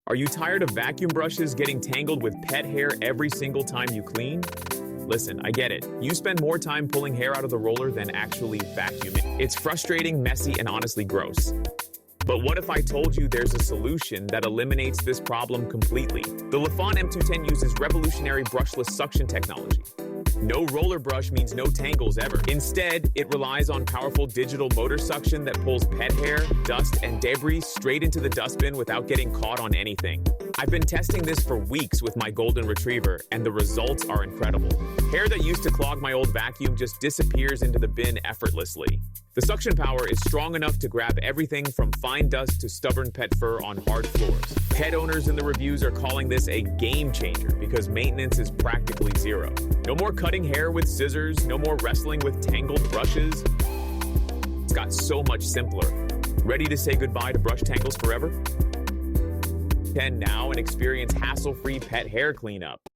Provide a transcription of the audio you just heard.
Are you tired of vacuum brushes getting tangled with pet hair every single time you clean? Listen, I get it. You spend more time pulling hair out of the roller than actually vacuuming. It's frustrating, messy, and honestly gross. But what if I told you there's a solution that eliminates this problem completely? The Lefant M210 uses revolutionary brushless suction technology. No roller brush means no tangles ever. Instead, it relies on powerful digital motor suction that pulls pet hair, dust, and debris straight into the dustbin without getting caught on anything. I've been testing this for weeks with my golden retriever, and the results are incredible. Hair that used to clog my old vacuum just disappears into the bin effortlessly. The suction power is strong enough to grab everything from fine dust to stubborn pet fur on hard floors. Pet owners in the reviews are calling this a game changer because maintenance is practically zero. No more cutting hair with scissors, no more wrestling with tangled brushes. It's got so much simpler. Ready to say goodbye to brush tangles forever? 10 now and experience hassle-free pet hair cleanup.